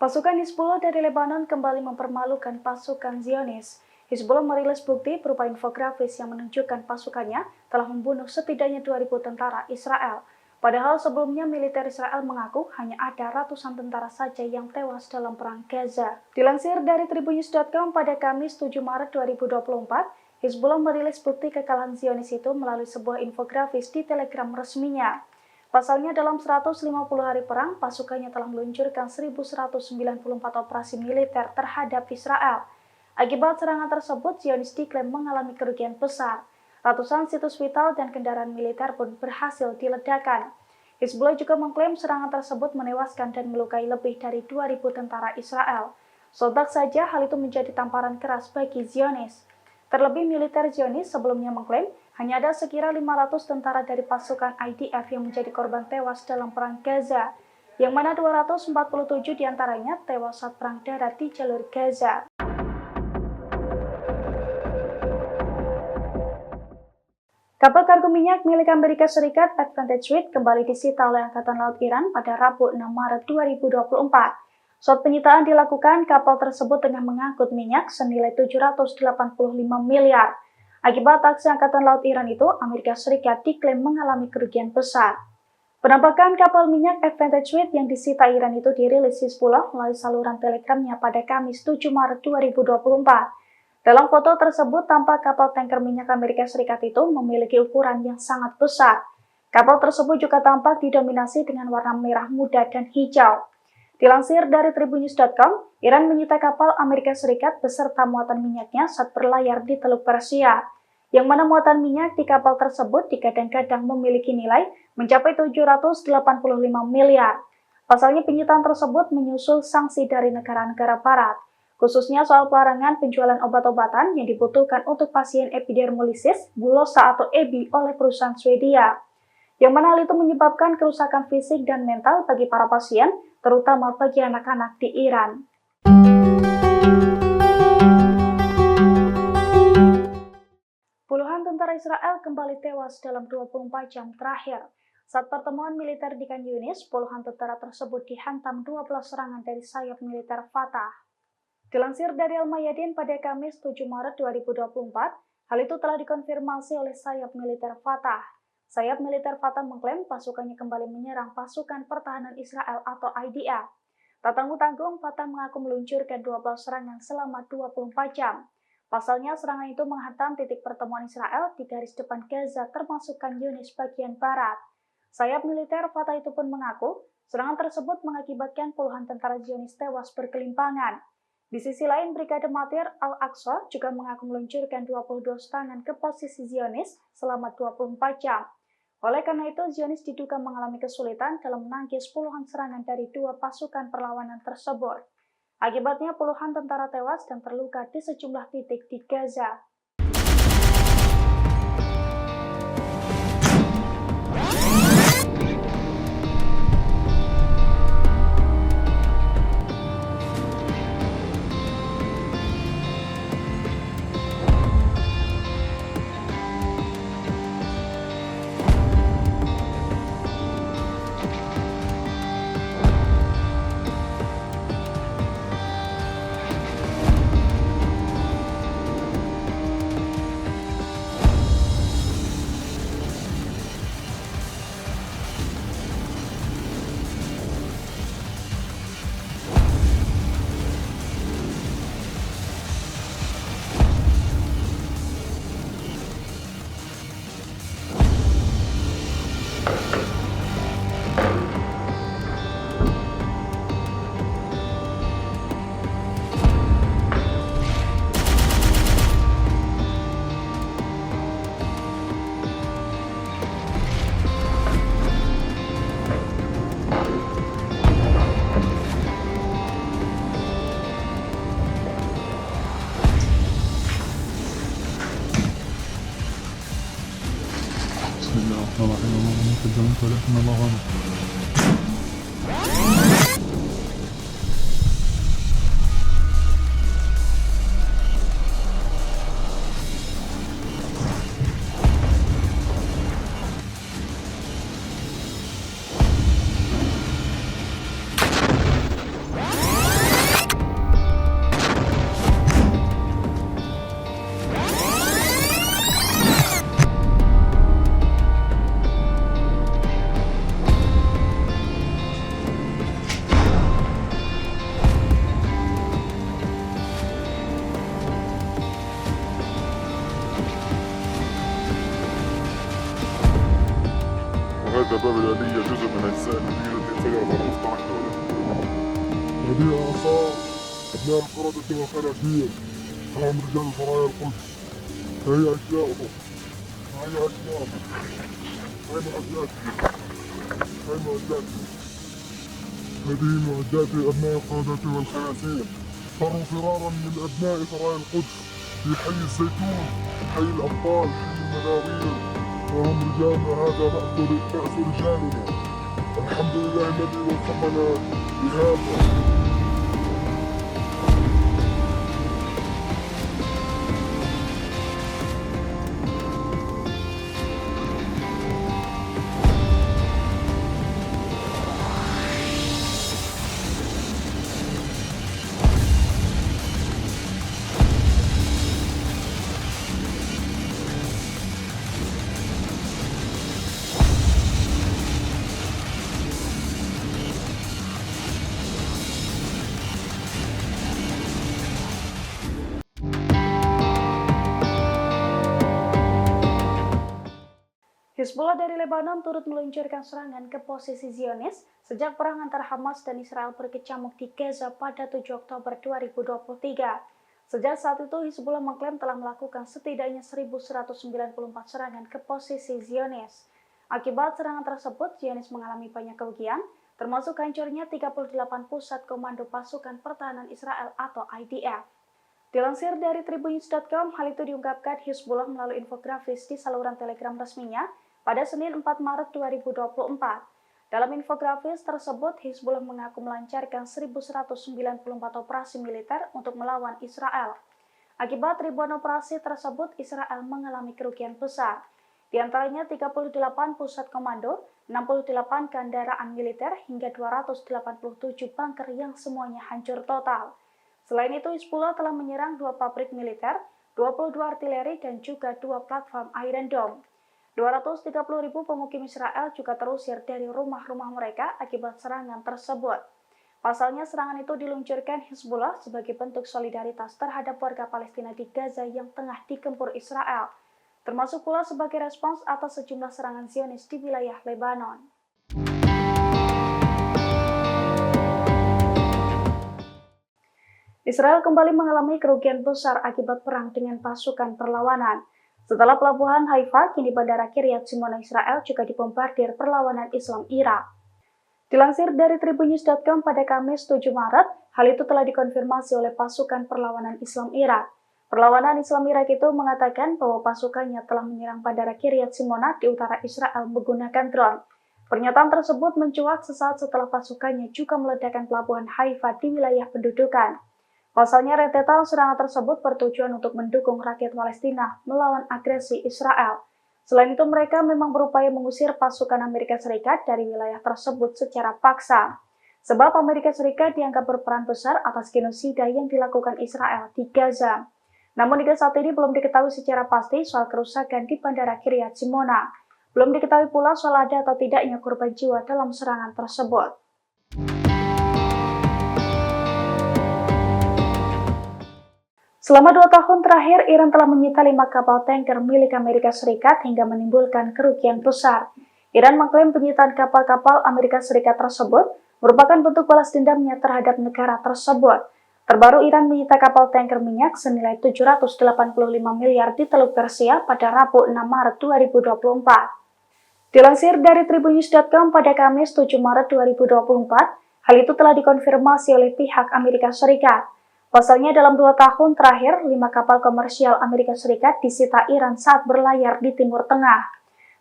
Pasukan Hizbullah dari Lebanon kembali mempermalukan pasukan Zionis. Hizbullah merilis bukti berupa infografis yang menunjukkan pasukannya telah membunuh setidaknya 2.000 tentara Israel. Padahal sebelumnya militer Israel mengaku hanya ada ratusan tentara saja yang tewas dalam perang Gaza. Dilansir dari tribunnews.com pada Kamis 7 Maret 2024, Hizbullah merilis bukti kekalahan Zionis itu melalui sebuah infografis di Telegram resminya. Pasalnya dalam 150 hari perang, pasukannya telah meluncurkan 1.194 operasi militer terhadap Israel. Akibat serangan tersebut, Zionis diklaim mengalami kerugian besar. Ratusan situs vital dan kendaraan militer pun berhasil diledakkan. Hizbullah juga mengklaim serangan tersebut menewaskan dan melukai lebih dari 2.000 tentara Israel. Sontak saja hal itu menjadi tamparan keras bagi Zionis. Terlebih militer Zionis sebelumnya mengklaim hanya ada sekira 500 tentara dari pasukan IDF yang menjadi korban tewas dalam perang Gaza, yang mana 247 diantaranya tewas saat perang darat di jalur Gaza. Kapal kargo minyak milik Amerika Serikat Advantage Wheat kembali disita oleh Angkatan Laut Iran pada Rabu 6 Maret 2024. Saat penyitaan dilakukan, kapal tersebut tengah mengangkut minyak senilai 785 miliar. Akibat aksi Angkatan Laut Iran itu, Amerika Serikat diklaim mengalami kerugian besar. Penampakan kapal minyak Advantage Wheat yang disita Iran itu dirilis Hizbullah melalui saluran telegramnya pada Kamis 7 Maret 2024. Dalam foto tersebut, tampak kapal tanker minyak Amerika Serikat itu memiliki ukuran yang sangat besar. Kapal tersebut juga tampak didominasi dengan warna merah muda dan hijau. Dilansir dari tribunnews.com, Iran menyita kapal Amerika Serikat beserta muatan minyaknya saat berlayar di Teluk Persia, yang mana muatan minyak di kapal tersebut dikadang-kadang memiliki nilai mencapai 785 miliar. Pasalnya penyitaan tersebut menyusul sanksi dari negara-negara barat, khususnya soal pelarangan penjualan obat-obatan yang dibutuhkan untuk pasien epidermolysis bullosa atau EBI oleh perusahaan Swedia, yang mana hal itu menyebabkan kerusakan fisik dan mental bagi para pasien, terutama bagi anak-anak di Iran. Puluhan tentara Israel kembali tewas dalam 24 jam terakhir. Saat pertemuan militer di Khan Yunis, puluhan tentara tersebut dihantam 12 serangan dari sayap militer Fatah. Dilansir dari Al-Mayadin pada Kamis 7 Maret 2024, hal itu telah dikonfirmasi oleh sayap militer Fatah. Sayap militer Fatah mengklaim pasukannya kembali menyerang pasukan pertahanan Israel atau IDF. Tak tanggung-tanggung, Fatah mengaku meluncurkan 12 serangan selama 24 jam. Pasalnya, serangan itu menghantam titik pertemuan Israel di garis depan Gaza termasuk Khan Yunis bagian barat. Sayap militer Fatah itu pun mengaku, serangan tersebut mengakibatkan puluhan tentara Zionis tewas berkelimpangan. Di sisi lain, Brigade Matir Al-Aqsa juga mengaku meluncurkan 22 serangan ke posisi Zionis selama 24 jam. Oleh karena itu, Zionis diduga mengalami kesulitan dalam menangkis puluhan serangan dari dua pasukan perlawanan tersebut. Akibatnya puluhan tentara tewas dan terluka di sejumlah titik di Gaza. هذا باب الآلية جزء من أجزاء المدينة انفجرت على مفترق دولة. هذه آثار أبناء القردة والخنازير، هم رجال سرايا القدس. هي أجزاؤهم، هي أجزاؤهم، هي معداتهم، هي معداتهم. هذه معدات أبناء القردة والخنازير، فروا فرارا من أبناء سرايا القدس في حي الزيتون، حي الأبطال، حي المناوير، وهم رجالنا. هذا بأس رجالنا. الحمد لله الذي وفقنا بهذا. Hizbullah dari Lebanon turut meluncurkan serangan ke posisi Zionis sejak perang antara Hamas dan Israel berkecamuk di Gaza pada 7 Oktober 2023. Sejak saat itu, Hizbullah mengklaim telah melakukan setidaknya 1.194 serangan ke posisi Zionis. Akibat serangan tersebut, Zionis mengalami banyak kerugian, termasuk hancurnya 38 pusat komando pasukan pertahanan Israel atau IDF. Dilansir dari Tribunnews.com, hal itu diungkapkan Hizbullah melalui infografis di saluran Telegram resminya pada Senin 4 Maret 2024. Dalam infografis tersebut, Hizbullah mengaku melancarkan 1.194 operasi militer untuk melawan Israel. Akibat ribuan operasi tersebut, Israel mengalami kerugian besar. Di antaranya 38 pusat komando, 68 kendaraan militer, hingga 287 bunker yang semuanya hancur total. Selain itu, Hizbullah telah menyerang 2 pabrik militer, 22 artileri, dan juga 2 platform Iron Dome. 230.000 pemukim Israel juga terusir dari rumah-rumah mereka akibat serangan tersebut. Pasalnya, serangan itu diluncurkan Hizbullah sebagai bentuk solidaritas terhadap warga Palestina di Gaza yang tengah digempur Israel, termasuk pula sebagai respons atas sejumlah serangan Zionis di wilayah Lebanon. Israel kembali mengalami kerugian besar akibat perang dengan pasukan perlawanan. Setelah pelabuhan Haifa, kini bandara Kiryat Shimon Israel juga dibombardir perlawanan Islam Irak. Dilansir dari Tribunnews.com pada Kamis 7 Maret, hal itu telah dikonfirmasi oleh pasukan perlawanan Islam Irak. Perlawanan Islam Irak itu mengatakan bahwa pasukannya telah menyerang bandara Kiryat Shimona di utara Israel menggunakan drone. Pernyataan tersebut mencuat sesaat setelah pasukannya juga meledakkan pelabuhan Haifa di wilayah pendudukan. Pasalnya, rentetan serangan tersebut bertujuan untuk mendukung rakyat Palestina melawan agresi Israel. Selain itu, mereka memang berupaya mengusir pasukan Amerika Serikat dari wilayah tersebut secara paksa. Sebab Amerika Serikat dianggap berperan besar atas genosida yang dilakukan Israel di Gaza. Namun hingga saat ini belum diketahui secara pasti soal kerusakan di bandara Kiryat Shimona. Belum diketahui pula soal ada atau tidaknya korban jiwa dalam serangan tersebut. Selama 2 tahun terakhir, Iran telah menyita 5 kapal tanker milik Amerika Serikat hingga menimbulkan kerugian besar. Iran mengklaim penyitaan kapal-kapal Amerika Serikat tersebut merupakan bentuk balas dendamnya terhadap negara tersebut. Terbaru, Iran menyita kapal tanker minyak senilai 785 miliar di Teluk Persia pada Rabu 6 Maret 2024. Dilansir dari Tribunnews.com pada Kamis 7 Maret 2024, hal itu telah dikonfirmasi oleh pihak Amerika Serikat. Pasalnya, dalam 2 tahun terakhir, 5 kapal komersial Amerika Serikat disita Iran saat berlayar di Timur Tengah.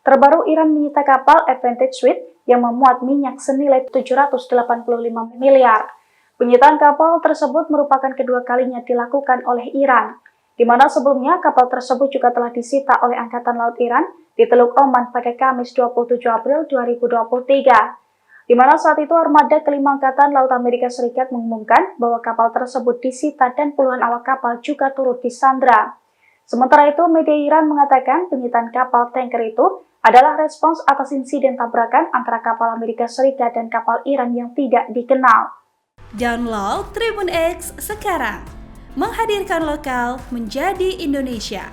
Terbaru, Iran menyita kapal Advantage Sweet yang memuat minyak senilai 785 miliar. Penyitaan kapal tersebut merupakan kedua kalinya dilakukan oleh Iran, di mana sebelumnya kapal tersebut juga telah disita oleh Angkatan Laut Iran di Teluk Oman pada Kamis 27 April 2023. Di mana saat itu armada kelima Angkatan Laut Amerika Serikat mengumumkan bahwa kapal tersebut disita dan puluhan awak kapal juga turut disandra. Sementara itu, media Iran mengatakan penyitaan kapal tanker itu adalah respons atas insiden tabrakan antara kapal Amerika Serikat dan kapal Iran yang tidak dikenal. Download Tribun X sekarang, menghadirkan lokal menjadi Indonesia.